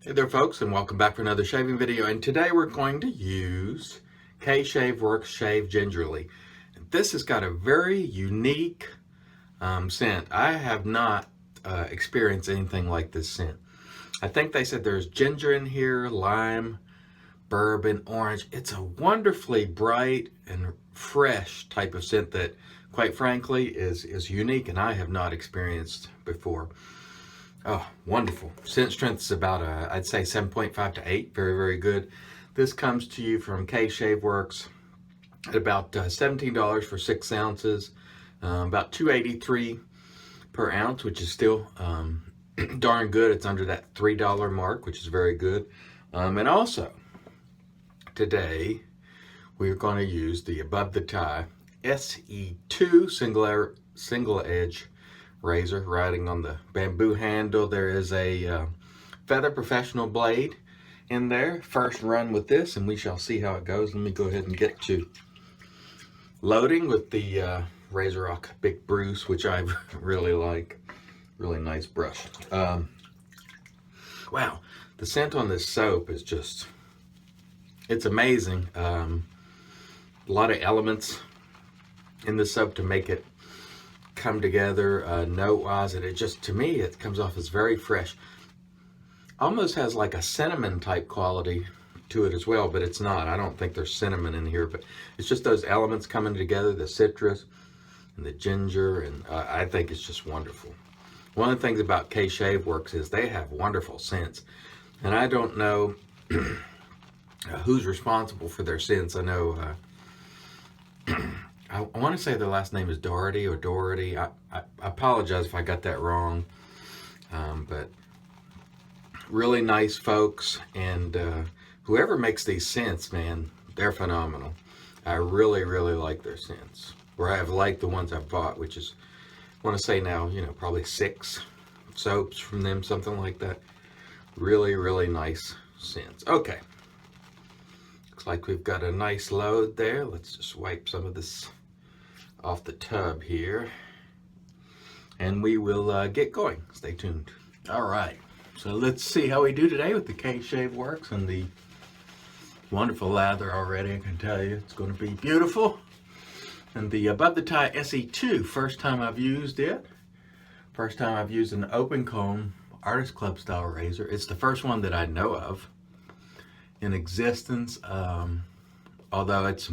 Hey there folks, and welcome back for another shaving video. And today we're going to use KShaveWorx Shave Gingerly. This has got a very unique scent. I have not experienced anything like this scent. I think they said there's ginger in here, lime, bourbon, orange. It's a wonderfully bright and fresh type of scent that, quite frankly, is unique and I have not experienced before. Oh, wonderful. Scent strength is about, I'd say 7.5 to 8. Very, very good. This comes to you from KShaveWorx at about $17 for 6 ounces. About $2.83 per ounce, which is still darn good. It's under that $3 mark, which is very good. And also, today, we're going to use the Above the Tie SE2 single edge razor riding on the bamboo handle. There is a Feather Professional blade in there. First run with this and we shall see how it goes. Let me go ahead and get to loading with the Razorock Big Bruce, which I really like. Really nice brush. Wow, the scent on this soap is just, it's amazing. A lot of elements in the soap to make it come together note-wise, and it just, to me, it comes off as very fresh. Almost has like a cinnamon type quality to it as well, but it's not. I don't think there's cinnamon in here, but it's just those elements coming together, the citrus and the ginger, and I think it's just wonderful. One of the things about KShaveWorx is they have wonderful scents, and I don't know who's responsible for their scents. I know I want to say their last name is Doherty or Doherty. I apologize if I got that wrong. But really nice folks. And whoever makes these scents, man, they're phenomenal. I really, really like their scents. Or I've liked the ones I've bought, which is, I want to say now, probably 6 soaps from them, something like that. Really, really nice scents. Okay. Looks like we've got a nice load there. Let's just wipe some of this off the tub here and we will get going. Stay tuned. All right, so let's see how we do today with the KShaveWorx and the wonderful lather already. I can tell you it's going to be beautiful. And the Above the Tie SE2, first time I've used it. First time I've used an open comb Artist Club style razor. It's the first one that I know of in existence, although it's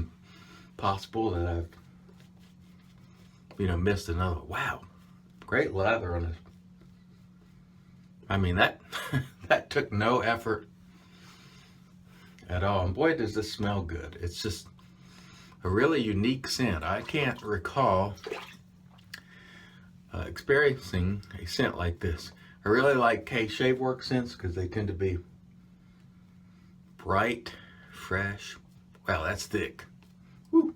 possible that I've missed another. Wow, great lather on it. I mean, that that took no effort at all, and boy does this smell good. It's just a really unique scent. I can't recall experiencing a scent like this. I really like KShaveWorx scents because they tend to be bright, fresh. Wow, that's thick. Woo.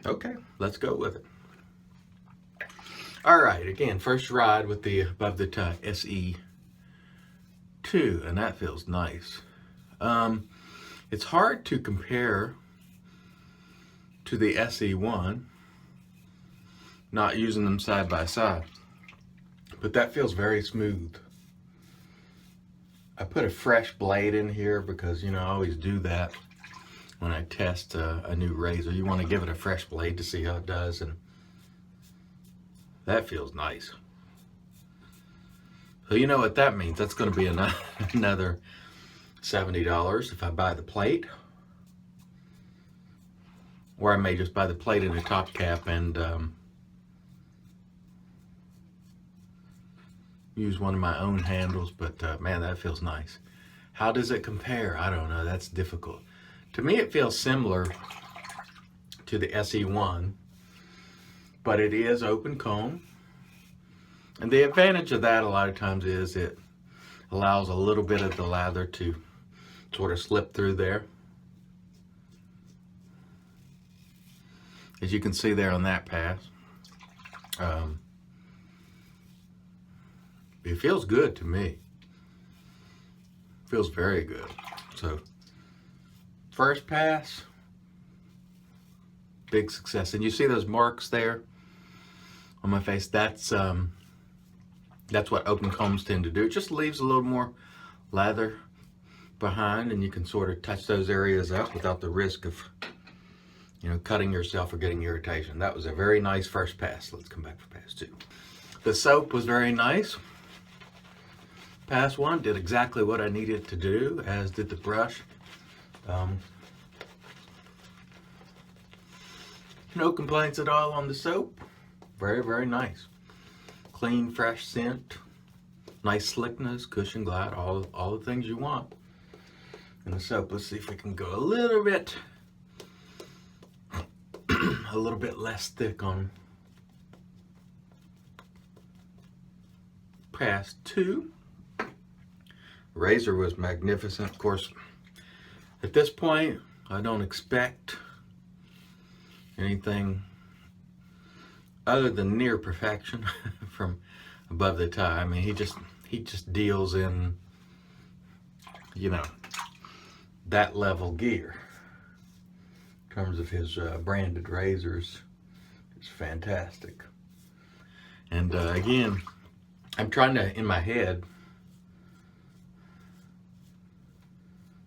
Okay, let's go with it. All right, again, first ride with the Above the Tie SE2, and that feels nice. It's hard to compare to the SE1, not using them side by side, but that feels very smooth. I put a fresh blade in here because, I always do that when I test a new razor. You want to give it a fresh blade to see how it does, and that feels nice. So you know what that means. That's going to be another $70 if I buy the plate. Or I may just buy the plate and the top cap and use one of my own handles. But man, that feels nice. How does it compare? I don't know. That's difficult. To me, it feels similar to the SE1. But it is open comb. And the advantage of that a lot of times is it allows a little bit of the lather to sort of slip through there. As you can see there on that pass. It feels good to me. Feels very good. So, first pass, big success. And you see those marks there on my face? That's what open combs tend to do. It just leaves a little more lather behind, and you can sort of touch those areas up without the risk of, you know, cutting yourself or getting irritation. That was a very nice first pass. Let's come back for pass 2. The soap was very nice. Pass 1 did exactly what I needed to do, as did the brush. No complaints at all on the soap. Very, very nice. Clean, fresh scent. Nice slickness, cushion glide, all the things you want in the soap. Let's see if we can go a little bit less thick on pass 2. Razor was magnificent. Of course, at this point, I don't expect anything other than near perfection from above the tie. I mean, he just deals in, you know, that level gear in terms of his branded razors. It's fantastic. And again, I'm trying to, in my head,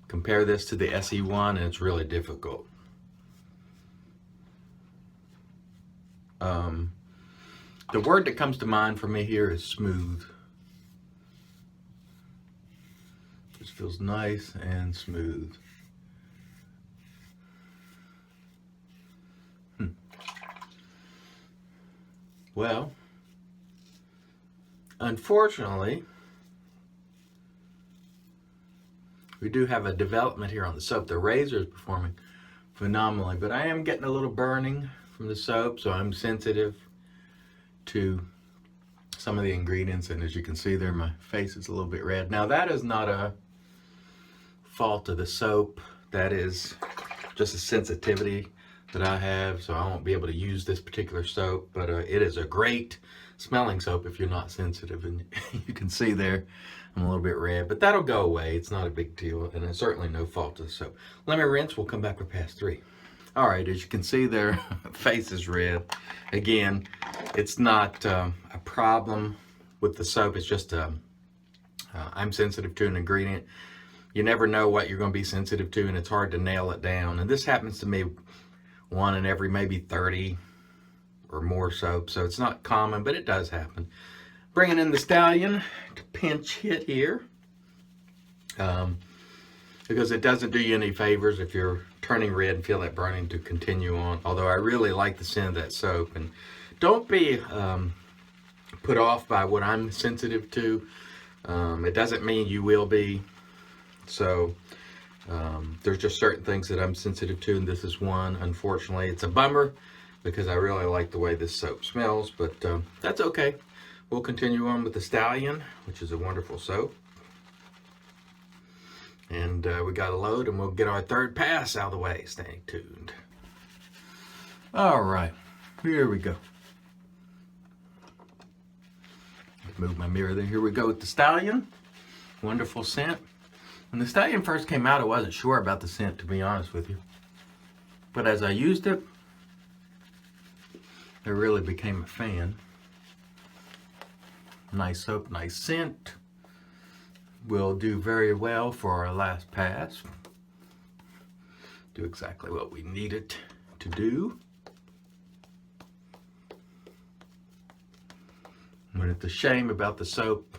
compare this to the SE1, and it's really difficult. The word that comes to mind for me here is smooth. Just feels nice and smooth. Well, unfortunately, we do have a development here on the soap. The razor is performing phenomenally, but I am getting a little burning from the soap, so I'm sensitive to some of the ingredients, and as you can see there, my face is a little bit red. Now, that is not a fault of the soap. That is just a sensitivity that I have, so I won't be able to use this particular soap, but it is a great smelling soap if you're not sensitive, and you can see there I'm a little bit red, but that'll go away. It's not a big deal, and it's certainly no fault of the soap. Let me rinse. We'll come back with pass 3. All right, as you can see there, face is red. Again, it's not a problem with the soap. It's just I'm sensitive to an ingredient. You never know what you're going to be sensitive to, and it's hard to nail it down. And this happens to me 1 in every maybe 30 or more soaps, so it's not common, but it does happen. Bringing in the Stallion to pinch hit here, because it doesn't do you any favors if you're turning red and feel that burning to continue on. Although I really like the scent of that soap, and don't be put off by what I'm sensitive to. It doesn't mean you will be. So there's just certain things that I'm sensitive to, and this is one. Unfortunately, it's a bummer because I really like the way this soap smells, but that's okay. We'll continue on with the Stallion, which is a wonderful soap. And we got a load, and we'll get our third pass out of the way. Stay tuned. All right, here we go. Move my mirror there. Here we go with the Stallion. Wonderful scent. When the Stallion first came out, I wasn't sure about the scent, to be honest with you. But as I used it, I really became a fan. Nice soap, nice scent. Will do very well for our last pass. Do exactly what we need it to do. And it's a shame about the soap,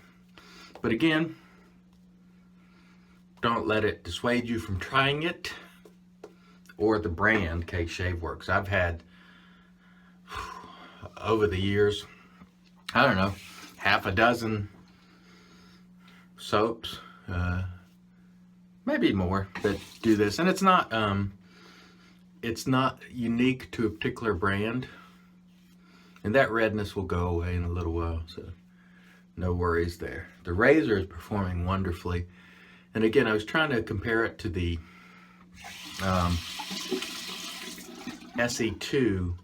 but again, don't let it dissuade you from trying it or the brand KShaveWorx. I've had, over the years, I don't know, half a dozen soaps, maybe more, that do this, and it's not unique to a particular brand, and that redness will go away in a little while, so no worries there. The razor is performing wonderfully, and again, I was trying to compare it to the SE2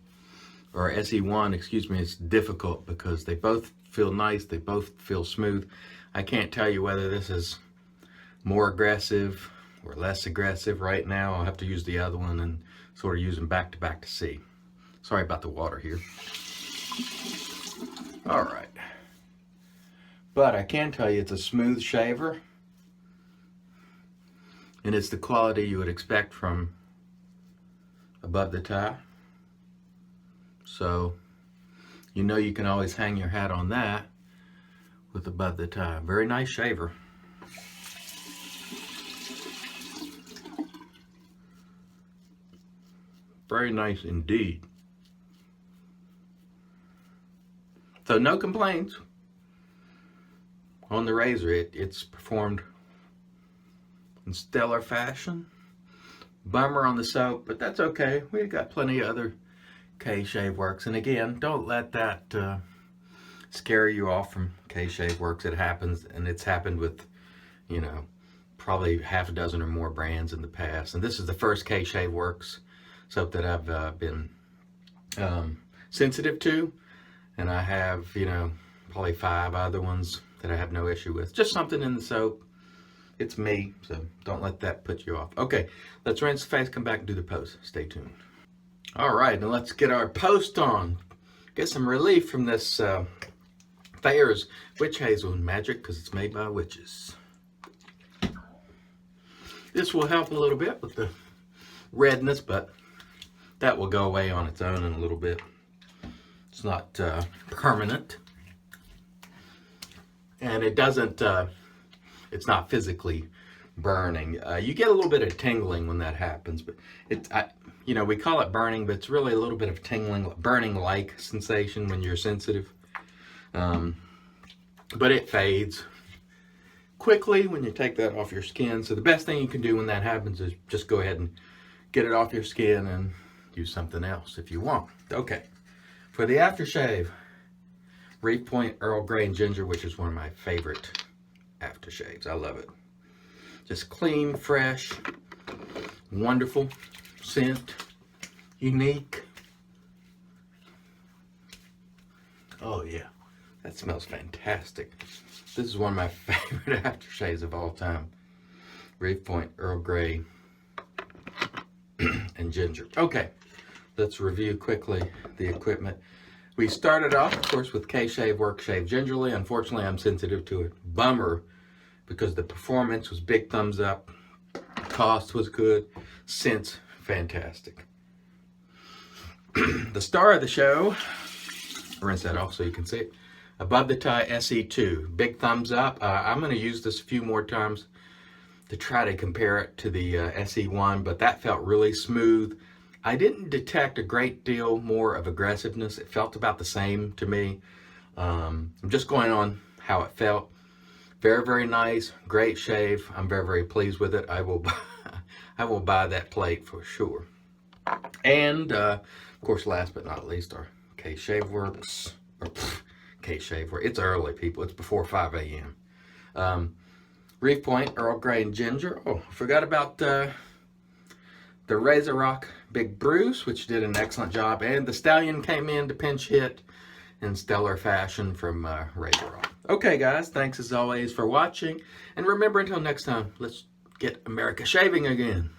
or SE1, excuse me. It's difficult because they both feel nice, they both feel smooth. I can't tell you whether this is more aggressive or less aggressive right now. I'll have to use the other one and sort of use them back to back to see. Sorry about the water here. All right. But I can tell you it's a smooth shaver. and it's the quality you would expect from Above the Tie. So you know you can always hang your hat on that with Above the Tie. Very nice shaver. Very nice indeed. So no complaints on the razor. It's performed in stellar fashion. Bummer on the soap, but that's okay. We've got plenty of other KShaveWorx. And again, don't let that scare you off from KShaveWorx. It happens, and it's happened with, you know, probably half a dozen or more brands in the past. And this is the first KShaveWorx soap that I've been sensitive to. And I have, you know, probably 5 other ones that I have no issue with. Just something in the soap. It's me, so don't let that put you off. Okay, let's rinse the face, come back and do the post. Stay tuned. All right, now let's get our post on. Get some relief from this Thayer's Witch Hazel Magic, because it's made by witches. This will help a little bit with the redness, but that will go away on its own in a little bit. It's not permanent, and it doesn't, it's not physically burning. You get a little bit of tingling when that happens, but you know, we call it burning, but it's really a little bit of tingling, burning-like sensation when you're sensitive. But it fades quickly when you take that off your skin. So the best thing you can do when that happens is just go ahead and get it off your skin and use something else if you want. Okay. For the aftershave, Reef Point Earl Grey and Ginger, which is one of my favorite aftershaves. I love it. Just clean, fresh, wonderful scent, unique. Oh yeah, that smells fantastic. This is one of my favorite aftershaves of all time. Reef Point Earl Grey and Ginger. Okay. Let's review quickly the equipment. We started off, of course, with KShaveWorx Shave Gingerly. Unfortunately, I'm sensitive to it. Bummer, because the performance was big thumbs up. Cost was good. Scent's fantastic. The star of the show, rinse that off so you can see it. Above the Tie SE2. Big thumbs up. I'm going to use this a few more times to try to compare it to the SE1, but that felt really smooth. I didn't detect a great deal more of aggressiveness. It felt about the same to me. I'm just going on how it felt. Very, very nice. Great shave. I'm very, very pleased with it. I will buy that plate for sure. And, of course, last but not least, our KShaveWorx. KShaveWorx. It's early, people. It's before 5 a.m. Reef Point Earl Grey and Ginger. Oh, forgot about the Razorock Big Bruce, which did an excellent job, and the Stallion came in to pinch hit in stellar fashion from Razorock. Okay, guys, thanks as always for watching, and remember, until next time, let's get America shaving again.